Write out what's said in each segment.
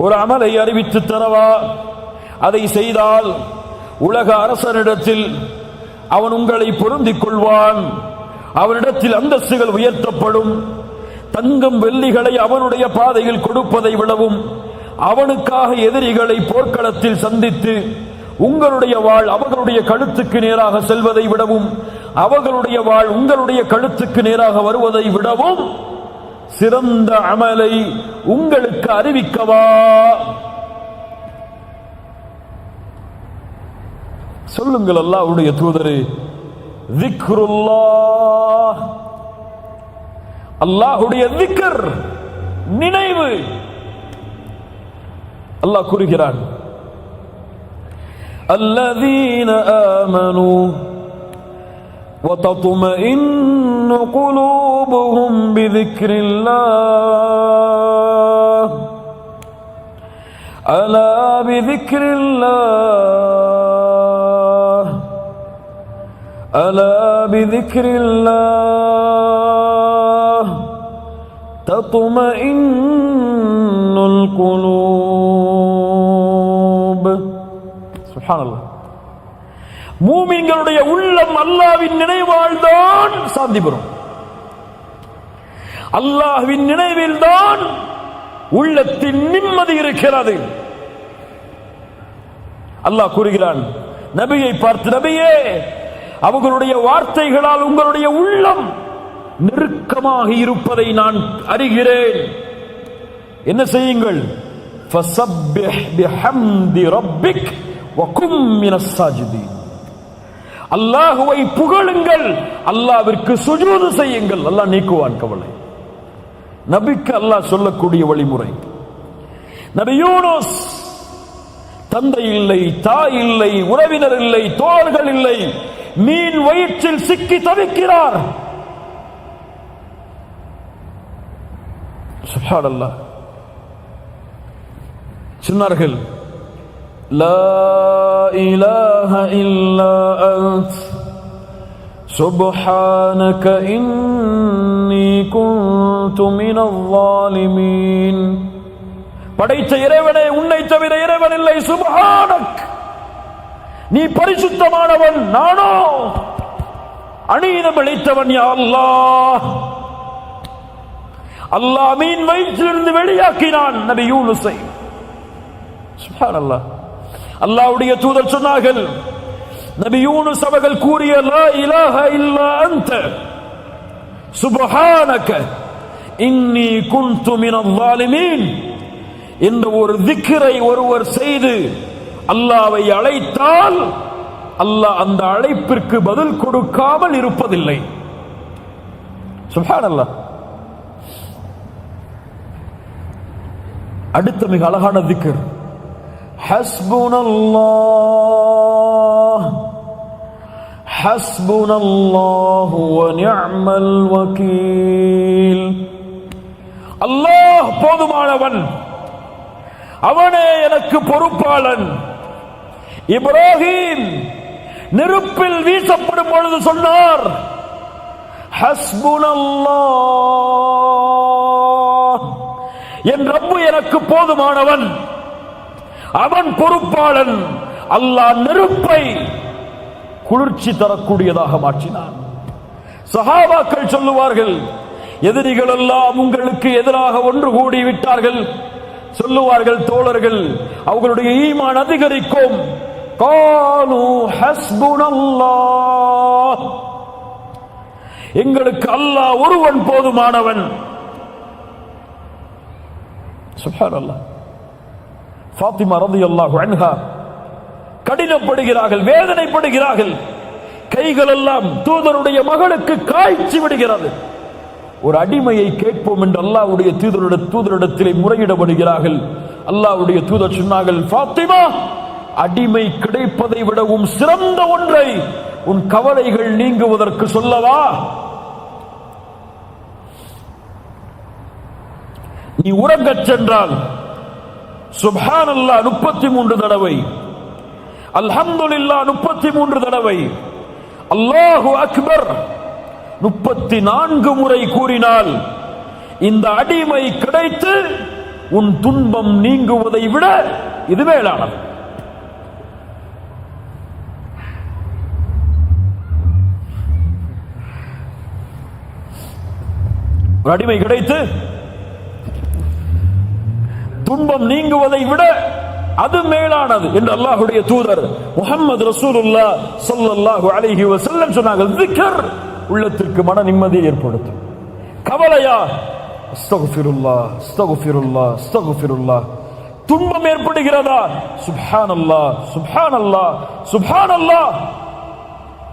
ஒரு அமலை அறிவித்து தரவா, அதை செய்தால் உலக அரசனிடத்தில் அவன் உங்களை பொருந்திக் கொள்வான், அவனிடத்தில் அந்தஸ்துகள் உயர்த்தப்படும். தங்கம் வெள்ளிகளை அவனுடைய பாதையில் கொடுப்பதை விடவும் அவனுக்காக எதிரிகளை போர்க்களத்தில் சந்தித்து உங்களுடைய வாழ் அவர்களுடைய கழுத்துக்கு நேராக செல்வதை விடவும் அவர்களுடைய வாழ் உங்களுடைய கழுத்துக்கு நேராக வருவதை விடவும் சிறந்த அமலை உங்களுக்கு அறிவிக்கவா? சொல்லுங்கள் அல்லாஹ்வுடைய தூதரே, திக்ருல்லாஹ், அல்லாஹ்வுடைய திக்ர், நினைவு. அல்லாஹ் கூறுகிறான், அல்லதீன ஆமனூ وتطمئن قلوبهم بذكر الله ألا بذكر الله ألا بذكر الله تطمئن القلوب. سبحان الله. மூமின்களுடைய உள்ளம் அல்லாஹ்வின் நினைவால் தான் சாந்தி பெறும். அல்லாஹ்வின் நினைவில் தான் உள்ளத்தின் நிம்மதி இருக்கிறது. அல்லாஹ் கூறுகிறான் நபியை பார்த்து, நபியே, அவர்களுடைய வார்த்தைகளால் உங்களுடைய உள்ளம் நெருக்கமாக இருப்பதை நான் அறிகிறேன். என்ன செய்யுங்கள்? ஃபஸப்பிஹ் பிஹம்தி ரப்பிக் வகும் மினஸ் சாஜிதீன். அல்லாஹ்வை புகழுங்கள், அல்லாஹ்விற்கு சுஜூது செய்யுங்கள். அல்லாஹ் நீக்குவான் கவலை. நபிக்கு அல்லாஹ் சொல்லக்கூடிய வழிமுறை. நபி யூனுஸ், தந்தை இல்லை, தாய் இல்லை, உறவினர் இல்லை, தோழர்கள் இல்லை, மீன் வயிற்றில் சிக்கி தவிக்கிறார். சுப்ஹானல்லாஹ். சொன்னார்கள், லா இலாஹ இல்லா அன்த் சுப்ஹானக இன்னி குன்து மினல் ஸாலிமீன். படைத்த இறைவனே, உன்னை தவிர இறைவன் இல்லை. சுப்ஹானக், நீ பரிசுத்தமானவன், நானோ அநீதம் இழைத்தவன். யா அல்லாஹ். அல்லாஹ் மீன் வயிற்றிலிருந்து வெளியாக்கினான் நபி யூனுஸை. சுப்ஹானல்லாஹ். அல்லாஹ்வுடைய தூதர் சொன்னார்கள், நபி யூனுஸ் அவர்கள் கூறிய லா இலாஹ இல்லா அன்த சுப்ஹானக இன்னி குன்து மினல் ஸாலிமீன் என்ற ஒரு திக்ரை ஒருவர் செய்து அல்லாஹ்வை அழைத்தால் அல்லாஹ் அந்த அழைப்பிற்கு பதில் கொடுக்காமல் இருப்பதில்லை. சுப்ஹானல்லாஹ். அடுத்த மிக அழகான திக்ர், ஹஸ்புனல்லாஹ் ஹஸ்புனல்லாஹு வ நிஅமல் வகீல். அல்லாஹ் போதுமானவன், அவனே எனக்கு பொறுப்பாளன். இப்ராஹிம் நெருப்பில் வீசப்படும் பொழுது சொன்னார், ஹஸ்புனல்லாஹ், என் ரப்பு எனக்கு போதுமானவன், அவன் பொறுப்பாளன். அல்லாஹ் நெருப்பை குளிர்ச்சி தரக்கூடியதாக மாற்றினான். சஹாபாக்கள் சொல்லுவார்கள், எதிரிகள் எல்லாம் உங்களுக்கு எதிராக ஒன்று கூடி விட்டார்கள். சொல்லுவார்கள் தோழர்கள், அவர்களுடைய ஈமான் அதிகரிக்கும். காலு ஹஸ்புனல்லாஹ், எங்களுக்கு அல்லாஹ் ஒருவன் போதுமானவன். சுப்ஹானல்லாஹ். ஃபாத்திமா ரலியல்லாஹு அன்ஹா கடினப்படுகிறார்கள், வேதனைப்படுகிறார்கள். கைகள் எல்லாம் தூதருடைய மகளுக்கு காய்ச்சி விடுகிறது. ஒரு அடிமையை கேட்போம் என்று அல்லாஹ்வுடைய தூதரிடத்திலே முறையிடப்படுகிறார்கள். அல்லாஹ்வுடைய தூதர் சொன்னார்கள், ஃபாத்திமா, அடிமை கிடைப்பதை விடவும் சிறந்த ஒன்றை உன் கவலைகள் நீங்குவதற்கு சொல்லவா? நீ உறங்கச் சென்றால் சுப்ஹானல்லாஹ் 33 தடவை, அல்ஹம்துலில்லாஹ் 33 தடவை, அல்லாஹு அக்பர் 34 முறை கூறினால் இந்த அடிமை கிடைத்து உன் துன்பம் நீங்குவதை விட இது மேலானது. ஒரு அடிமை கிடைத்து துன்பம் நீங்குவதை விட அது மேலானது என்று அல்லாஹ்வுடைய தூதர் முஹம்மது ரசூலுல்லாஹ் ஸல்லல்லாஹு அலைஹி வஸல்லம் சொன்னார்கள். zikr உள்ளத்திற்கு மன நிம்மதியை ஏற்படுத்தும். கவலையா, அஸ்தக்ஃபிருல்லாஹ் அஸ்தக்ஃபிருல்லாஹ் அஸ்தக்ஃபிருல்லாஹ். துன்பம் ஏற்படுகிறதா, சுப்ஹானல்லாஹ் சுப்ஹானல்லாஹ் சுப்ஹானல்லாஹ்.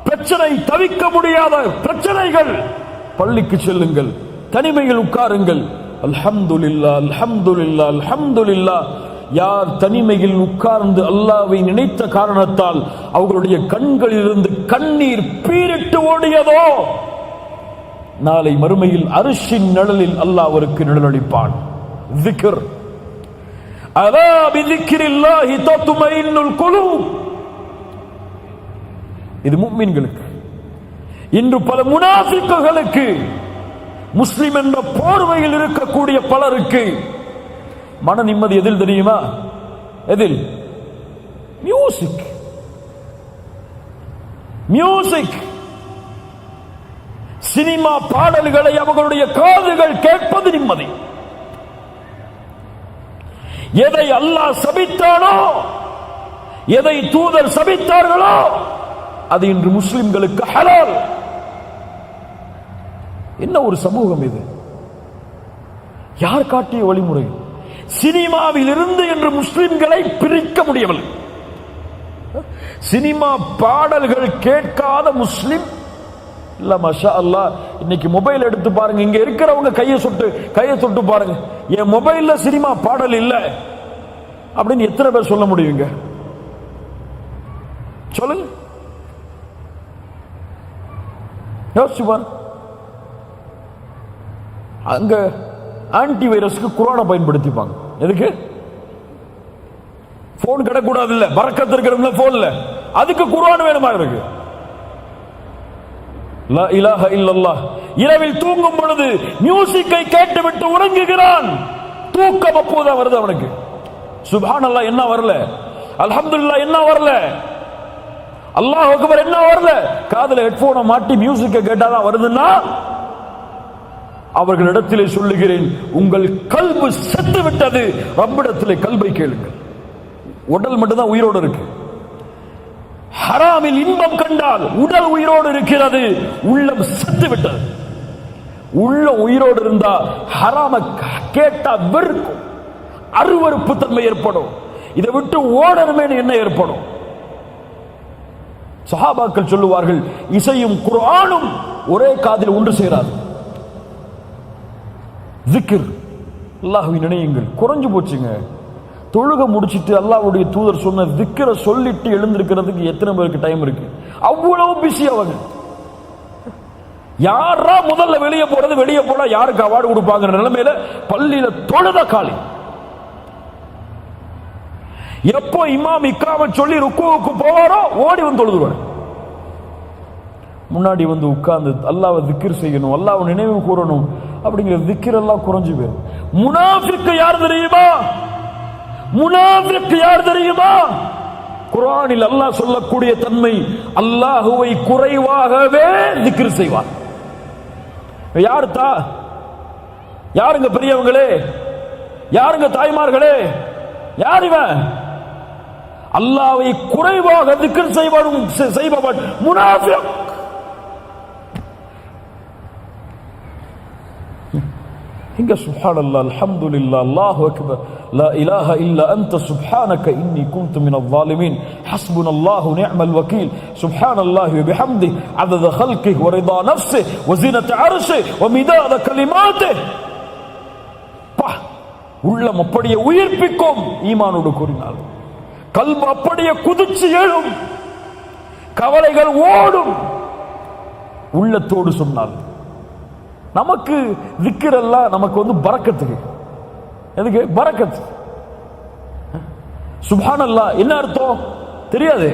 பிரச்சனை, தவிக்க முடியாத பிரச்சனைகள், பள்ளிக்கு செல்லுங்கள், தனிமையில் உட்காருங்கள், அல்ஹம்துலில்லாஹ் அல்ஹம்துலில்லாஹ் அல்ஹம்துலில்லாஹ். யார் தனிமையில் உட்கார்ந்து அல்லாஹ்வை நினைத்த காரணத்தால் அவர்களுடைய கண்களிலிருந்து கண்ணீர் பீரிட்டு ஓடியதோ, நாளை மறுமையில் அர்ஷின் நிழலில் அல்லாஹ் அவருக்கு நிழலளிப்பான். zikr, அலா பிذிக்ரில்லாஹி தத்மைனுல் குலூப். இது முஃமின்களுக்கு. இன்று பல முனாஃபிக்குகளுக்கு, முஸ்லிம் என்ற போர்வையில் இருக்கக்கூடிய பலருக்கு மன நிம்மதி எதில் தெரியுமா? எதில்? மியூசிக். மியூசிக், சினிமா பாடல்களை அவர்களுடைய காதுகள் கேட்பது நிம்மதி. எதை அல்லாஹ் சபித்தானோ, எதை தூதர் சபித்தார்களோ, அது இன்று முஸ்லிம்களுக்கு ஹலால். என்ன ஒரு சமூகம் இது! யார் காட்டிய வழிமுறை? சினிமாவில் இருந்து என்று முஸ்லிம்களை பிரிக்க முடியவில்லை. சினிமா பாடல்கள் கேட்காத முஸ்லிம் இல்ல. மாஷா அல்லாஹ், இன்னைக்கு மொபைல் எடுத்து பாருங்க, இங்க இருக்கிறவங்க கையை தொட்டு பாருங்க, என் மொபைல்ல சினிமா பாடல் இல்ல அப்படின்னு எத்தனை பேர் சொல்ல முடியுங்க? சொல்லுங்க, யோசிச்சு பாருங்க. அங்க ஆன்டி வைரஸ்க்கு குர்ஆனை பயன்படுத்திப்பாங்க. எதுக்கு? போன் கிடக்கூடாது இல்ல, பரக்கத்து இருக்கிறவங்க போன்ல, அதுக்கு குர்ஆன் வேணுமா இருக்கு? லா இலாஹ இல்லல்லாஹ். இரவில் தூங்கும் பொழுது மியூசிக்கை கேட்டுவிட்டு உறங்குகிறான். தூக்கம் அப்போதான் வருது அவனுக்கு. சுப்ஹானல்லாஹ் என்ன வரல, அல்ஹம்துலில்லாஹ் என்ன வரல, அல்லாஹ் அக்பர் என்ன வரல. காதுல ஹெட்போனை மாட்டி மியூசிக்கை கேட்டாதான் வருதுன்னா, அவர்களிடத்திலே சொல்லுகிறேன், உங்கள் கல்பு செத்து விட்டது. ரப்பிடத்திலே கல்பை கேளுங்கள். உடல் மட்டும்தான் உயிரோடு இருக்கு. ஹராமில் இன்பம் கண்டால் உடல் உயிரோடு இருக்கிறது, உள்ளம் செத்து விட்டது. உள்ள உயிரோடு இருந்தா ஹராம கேட்டா வெறுக்கும், அருவருப்பு தன்மை ஏற்படும். இதை விட்டு ஓடணுமே என்ன ஏற்படும்? சஹாபாக்கள் சொல்லுவார்கள், இசையும் குர்ஆனும் ஒரே காதில் ஒன்று சேராது. zikr, அல்லாஹ்வை நினையுங்கள். குறைஞ்சு போச்சுங்க. தொழுக முடிச்சிட்டு அல்லாஹ்வுடைய தூதர் சொன்ன zikr சொல்லிட்டு எழுந்திருக்கிறதுக்கு எத்தனை பேருக்கு டைம் இருக்கு? அவ்வளவு பிஸி அவங்க. யாரா முதல்ல வெளியே போறது, வெளியே போனா யாருக்கு அவார்டு கொடுப்பாங்க நிலைமையில பள்ளியில தொழுத காலி. எப்போ இமாம் இக்ராமத் சொல்லி ருக்குவுக்கு போவாரோ ஓடி வந்து தொழுதுவார். முன்னாடி வந்து உட்கார்ந்து அல்லாஹ்வை zikr செய்யணும், அல்லாஹ்வை நினைவு கூறணும் அப்படிங்கிற zikr எல்லாம் குறைஞ்சு போயிடும். முனாஃபிக் யார் தெரியுமா? முனாஃபிக் யார் தெரியுமா? குர்ஆனில் அல்லாஹ் சொல்லக்கூடிய தன்மை, அல்லாஹ்வை குறைவாகவே zikr செய்வார். யாருங்க பெரியவங்களே, யாருங்க தாய்மார்களே, யார் இவன்? அல்லாஹ்வை குறைவாக zikr செய்பவன் முனாஃபிக். இங்க சுப்ஹானல்லாஹ் அல்ஹம்துலில்லாஹ் அல்லாஹு அக்பர் லா இலாஹ இல்லா அன்த சுப்ஹானக இன்னி குன்து மினல் ஸாலிமீன் ஹஸ்புனல்லாஹு நிஅமல் வகீல் சுப்ஹானல்லாஹி வ பிஹம்தி அதத ஹல்கிஹி வ ரிதா நஃப்ஸிஹி வ ஸீனத அர்ஷிஹி வ மிதாத கலிமாத்திஹி. உள்ளம் அப்படியே உயிர்ப்பிக்கும் ஈமானோடு கூறினால், கல்பு அப்படியே குதிச்சு எழும், கவலைகள் ஓடும். உள்ளத்தோடு சொன்னால் நமக்கு zikr எல்லாம் நமக்கு வந்து பரக்கத்துக்கு. எதுக்கு பரக்கத்? சுப்ஹானல்லாஹ் என்ன அர்த்தம் தெரியாது.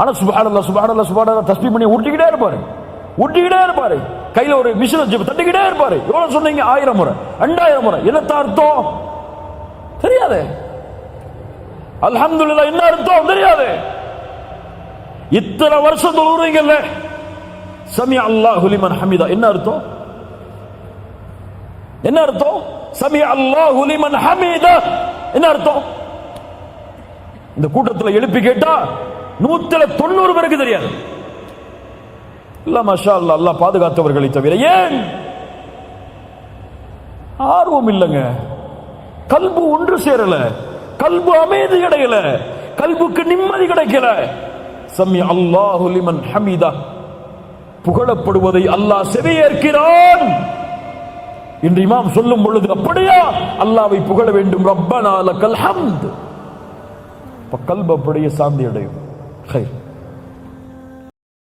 ஆனா சுப்ஹானல்லாஹ் சுப்ஹானல்லாஹ் சுப்ஹானல்லாஹ் தஸ்பீஹ் பண்ணி ஊட்டிக்கிட்டே இருப்பாரு. கையில ஒரு மிஷின் வச்சு தட்டிக்கிட்டே இருப்பாரு. எவ்வளவு சொன்னீங்க? 1000 முறை, 2000 முறை. என்னத்த அர்த்தம் தெரியாது. அல்ஹம்துலில்லாஹ் என்ன அர்த்தம் தெரியாது. இத்தனை வருஷம் தொழுறீங்கல்ல, சமி அல்லாஹு லிமன் ஹமிதா என்ன அர்த்தம்? என்ன அர்த்தம்? சமி அல்லாஹு லிமன் ஹமிதா என்ன அர்த்தம்? இந்த கூட்டத்தில் எழுப்பி கேட்டா 190 பேருக்கு தெரியாது. இல்ல மாஷா அல்லாஹ், அல்லாஹ் பாதுகாத்தவர்களை தவிர. ஏன்? ஆர்வம் இல்லைங்க. கல்பு ஒன்று சேரல, கல்பு அமைதி கிடைக்கல, கல்புக்கு நிம்மதி கிடைக்கல. சமி அல்லாஹு லிமன் ஹமிதா, புகழப்படுவதை அல்லாஹ் செவியேற்கிறான் என்று இமாம் சொல்லும் பொழுது, அப்படியா அல்லாஹ்வை புகழ வேண்டும். ரப்பனா லக்கல் ஹம்த். கல்பு அப்படியே சாந்தி அடையும்.